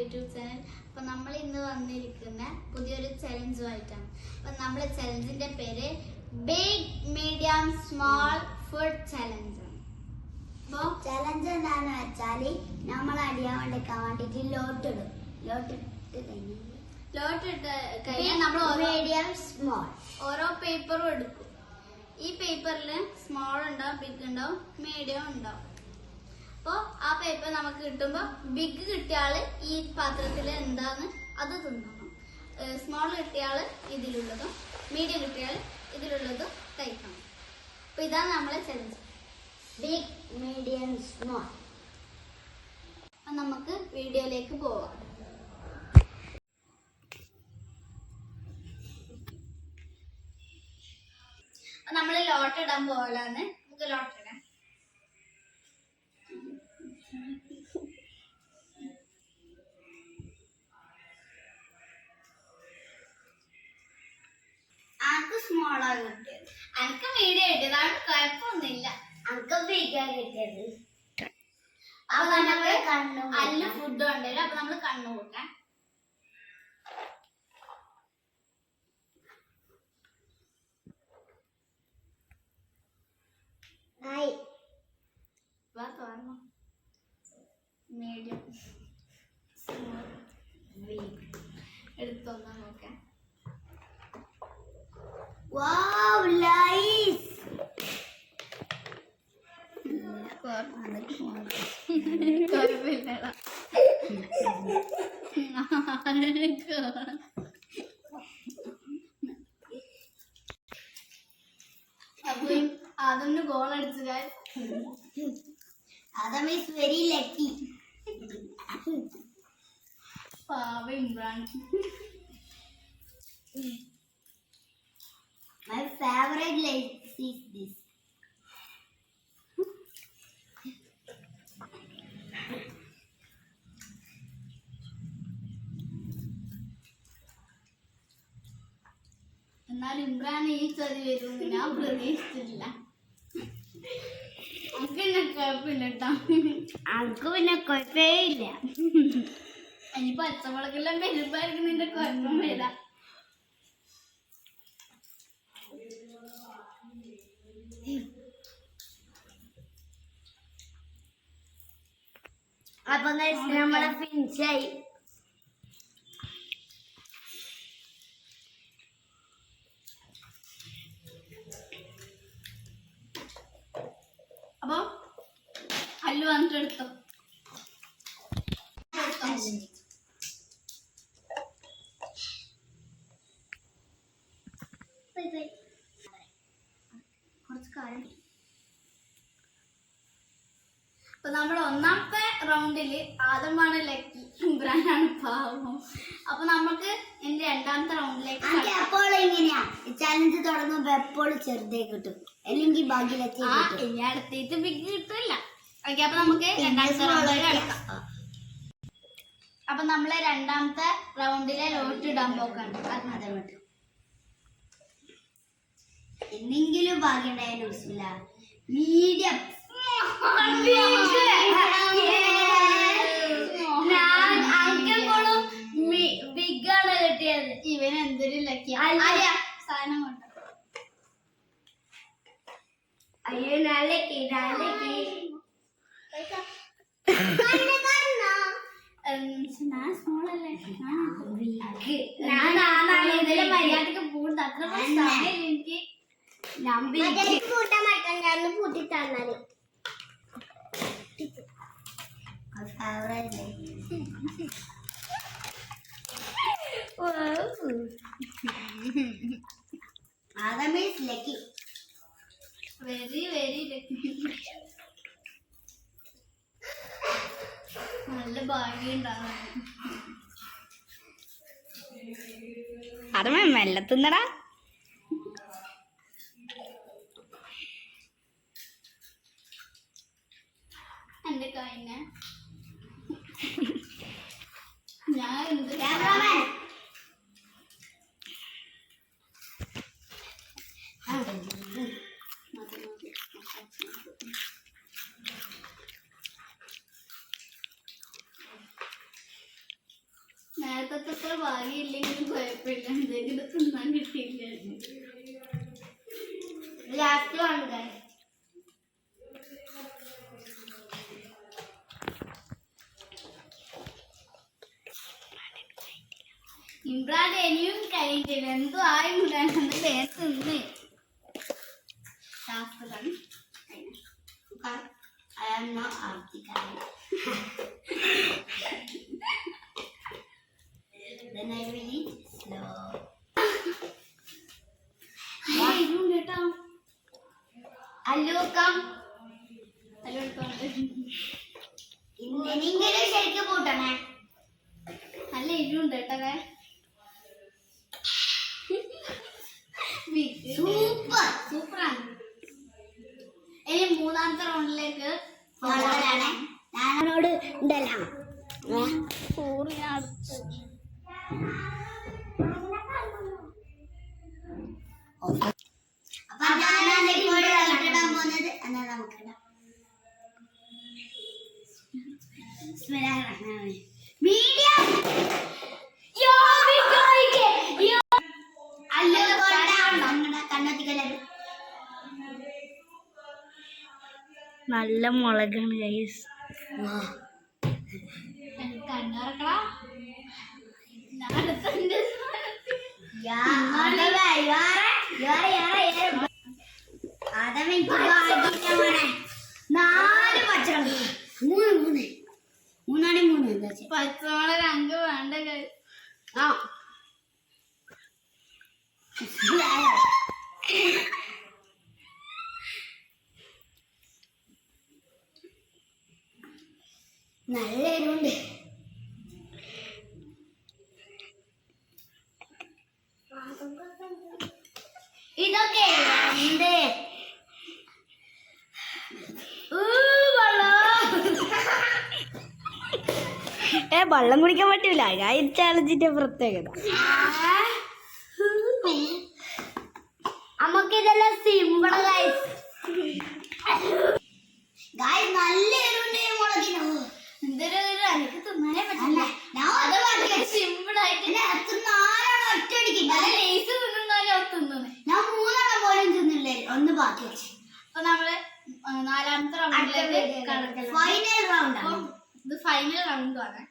YouTube channel. അപ്പോൾ നമ്മൾ ഇന്ന് വന്നിരിക്കുന്ന പുതിയൊരു ചലഞ്ചുമായിട്ടാണ്. അപ്പം നമ്മുടെ ചലഞ്ചിന്റെ പേര് big medium small food challenge. അപ്പോൾ ചലഞ്ച് എന്താണെന്ന് വെച്ചാൽ നമ്മൾ അടിയാൻ വേണ്ടി ക്വാണ്ടിറ്റി ലോട്ടിട്ട് കഴിഞ്ഞാൽ നമ്മൾ മീഡിയം സ്മോൾ ഓരോ പേപ്പറും എടുക്കും. ഈ പേപ്പറിൽ സ്മോൾ ഉണ്ടാവും, ബിഗ് ഉണ്ടാവും, മീഡിയം ഉണ്ടാവും. അപ്പോൾ ആ പേപ്പർ നമുക്ക് കിട്ടുമ്പോൾ ബിഗ് കിട്ടിയാല് ഈ പാത്രത്തിൽ എന്താന്ന് അത് തിന്നണം. സ്മോൾ കിട്ടിയാല് ഇതിലുള്ളതും മീഡിയം കിട്ടിയാൽ ഇതിലുള്ളതും കഴിക്കണം. അപ്പോൾ ഇതാണ് നമ്മളെ ചലഞ്ച്, ബിഗ് മീഡിയം സ്മോൾ. അപ്പം നമുക്ക് വീഡിയോയിലേക്ക് പോവാം. നമ്മൾ ലോട്ടിടാൻ പോകലാന്ന്. നമുക്ക് ലോട്ടിടാം. അനക്ക് സ്മോളാ കിട്ടിയത്, എനിക്ക് മീഡിയം കിട്ടിയതാണ്, കുഴപ്പമൊന്നുമില്ല. അനക്ക് ബിഗാ കിട്ടിയത്. അപ്പൊ നമുക്ക് നല്ല ഫുഡ് ഉണ്ടല്ലോ. അപ്പൊ നമ്മള് കണ്ണു കൂട്ടാം. മീഡിയം എടുത്തൊന്നാ നോക്കാം. Wow, nice. കുഴപ്പമില്ലടാ. അപ്പൊ അതൊന്ന് ഗോൾ അടിച്ചു. Adam is very lucky. പാവ Imran. My favorite light is this. എന്നാൽ ഇമ്രാൻ ഈ ചതി വരുമെന്ന് ഞാൻ പ്രതീക്ഷിച്ചില്ല. നമുക്ക് പിന്നെ കുഴപ്പമില്ല കേട്ടോ. അനക്ക് പിന്നെ കുഴപ്പമേ ഇല്ല. ഇനി പച്ചമുളകെല്ലാം വരുമ്പായിരിക്കും നിന്റെ കുഴപ്പം വരാം. അപ്പൊ നമ്മളെ ഫിനിഷായി. അപ്പൊ അല്ലു വന്നിട്ട് എടുത്തോ. കുറച്ച് കാര്യം. അപ്പൊ നമ്മുടെ ഒന്നാമത്തെ റൗണ്ടില് ആദമാണ് ലക്കി, ഇമ്രാനാണ് പാവം. അപ്പൊ നമുക്ക് എന്റെ രണ്ടാമത്തെ റൗണ്ടിലേക്ക് എപ്പോൾ എങ്ങനെയാ ചലഞ്ച് തുടങ്ങുമ്പോ എപ്പോഴും ചെറുതേ കിട്ടും, അല്ലെങ്കിൽ ഭാഗ്യലക്ഷ്മി ഇനി അടുത്തേക്ക് ബിഗ് കിട്ടില്ല. ഓക്കെ, അപ്പൊ നമുക്ക് രണ്ടാമത്തെ റൗണ്ടിൽ കിടക്കാം. അപ്പൊ നമ്മളെ രണ്ടാമത്തെ റൗണ്ടിലെ ലോട്ട് ഇടാൻ പോക്കാണ്. അതോട്ട് എന്തെങ്കിലും ഭാഗ്യം ഉണ്ടായാലും മീഡിയം ബിഗാണ് കിട്ടിയത്. ഇവൻ എന്തൊരു ലക്കി സാധനം കൊണ്ട്. അയ്യോ നാളേക്ക് ഞാൻ സ്മോളല്ലേ, ഞാൻ മര്യാദക്ക് പോകുന്നത്. അത്ര സമയം എനിക്ക് കൂട്ടാൻ പറ്റാൻ ഞാൻ കൂട്ടി തന്നാല് Adam is lucky. Very, very lucky. നല്ല ഭാഗ്യം ഉണ്ടാകും. അത് മെല്ലെ തിന്നടാ. എന്റെ കഴിഞ്ഞ ഞാൻ എന്ത് നേരത്തെ അത്ര ഭാഗ്യമില്ലെങ്കിലും കുഴപ്പമില്ല, എന്തെങ്കിലും തിന്നാൻ കിട്ടിയില്ല. ലാസ്റ്റ് വേണ്ട. ഇമ്രാൻ ഇനിയും കഴിഞ്ഞില്ല, എന്തോ ആയി മുടാനെന്ന് പേര് തിന്ന്. ശാസ്ത്രമാണ്. I am not article. Then I will eat slow. കേട്ടോ. Hello, come. ഹലോ ഇന്നെങ്കിലും ശരിക്കും കൂട്ടണേ. നല്ല എരിവുണ്ട് കേട്ടോ. സൂപ്പർ സൂപ്പറാണ്. ഇനി മൂന്നാമത്തെ റൗണ്ടിലേക്ക് ഞാനോട് ഉണ്ടല്ലോ അപ്പൊ ഞാനാണ് ഇപ്പോൾ ഇടാൻ പോകുന്നത്. എന്നാ നമുക്കിടാം. മീഡിയം നല്ല മുളകാണ് ഗൈസ്. നാല് പച്ചമുളക്, മൂന്നാണി മൂന്ന് എന്താ പച്ചമുളക് അങ്ക് വേണ്ട. ആ നല്ല എരിവുണ്ട്. ഇതൊക്കെ എന്ത് വെള്ളം കുടിക്കാൻ പറ്റൂല. ഈ ചാലഞ്ചിന്റെ പ്രത്യേകത നമുക്കിതെല്ലാം സിമ്പിൾ ഗൈസ്. നല്ല എരിവുണ്ട് മുളകിനോ. എന്തൊരു എനിക്ക് തിന്നാനേ പറ്റില്ല. സിമ്പിളായിട്ട് ഒറ്റയടിക്കില്ല. ലേസ് തിന്നാലും തിന്നുന്നത്. ഞാൻ മൂന്നെണ്ണം പോലും തിന്നില്ലേ, ഒന്ന് ബാക്കി വെച്ച്. അപ്പൊ നമ്മള് നാലാമത്തെ റൗണ്ടിലേക്ക് കടക്കണം. ഫൈനൽ റൗണ്ട് ആണ്. ഇത് ഫൈനൽ റൗണ്ട് ആണ്.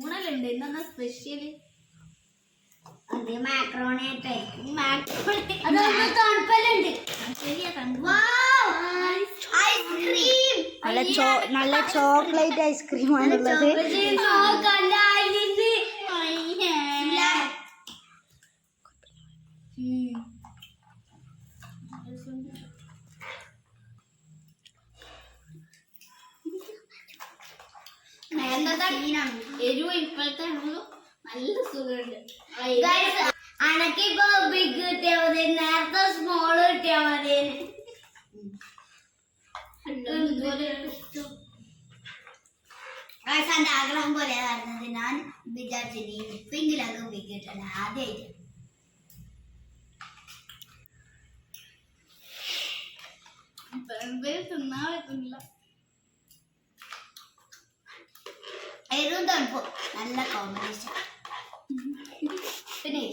ഊണലുണ്ട് ഇന്നെന്താ സ്പെഷ്യല്? അത് മാക്രോണി ആയിട്ടേ. മാക്രോണി അതൊന്ന് തണുപ്പലുണ്ട്. ശരിയാ. ഐസ്ക്രീം നല്ല ചോക്ലേറ്റ് ഐസ്ക്രീം ആണുള്ളത്. എരിവ് ഇപ്പോഴത്തെ നല്ല സുഖമുണ്ട്. അനക്കിപ്പോ ബിഗ് കിട്ടിയാ മതി, നേരത്തെ സ്മോള് കിട്ടിയാ മതി. എന്റെ ആഗ്രഹം പോലെ വരുന്നത്. ഞാൻ വിചാരിച്ചില്ല ഇപ്പെങ്കിലൊക്കെ ബിഗ് കിട്ടണ്ട. ആദ്യമായിട്ട് തിന്നാൻ പറ്റുന്നില്ല. എരിവും തണുപ്പും നല്ല കോമ്പിനേഷൻ. പിന്നെ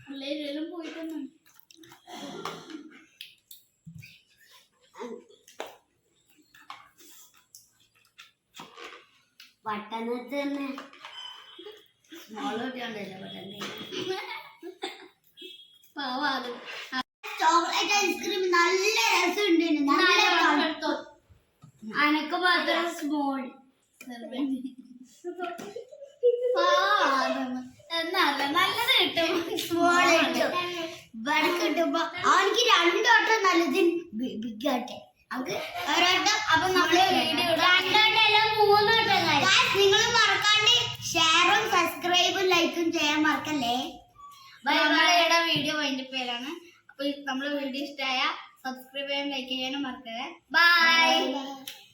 എല്ലാവരും പോയിട്ടൊന്നും പട്ടണത്ത് തന്നെ സ്മോൾ കിട്ടിയോണ്ടല്ലോ പട്ടണ. ചോക്ലേറ്റ് ഐസ്ക്രീം നല്ല രസമുണ്ട്. അനക്ക് മാത്രം സ്മോൾ നല്ലത് കിട്ടും. സ്മോൾ ഇവിടെ കിട്ടുമ്പോ അവർക്ക് രണ്ടോട്ടം നല്ലത് ബിഗ് ആട്ടെ. നമുക്ക് ഒരോട്ടം. അപ്പൊ നമ്മള് രണ്ടോട്ടല്ല മൂന്നോട്ടം. നിങ്ങൾ മറക്കാണ്ട് ഷെയറും സബ്സ്ക്രൈബും ലൈക്കും ചെയ്യാൻ മറക്കല്ലേ. നമ്മളുടെ വീഡിയോ അതിന്റെ പേരാണ്. അപ്പൊ നമ്മള് വീഡിയോ ഇഷ്ടമായ സബ്സ്ക്രൈബ് ചെയ്യാനും ലൈക്ക് ചെയ്യാനും മറക്കരുത്. ബൈ.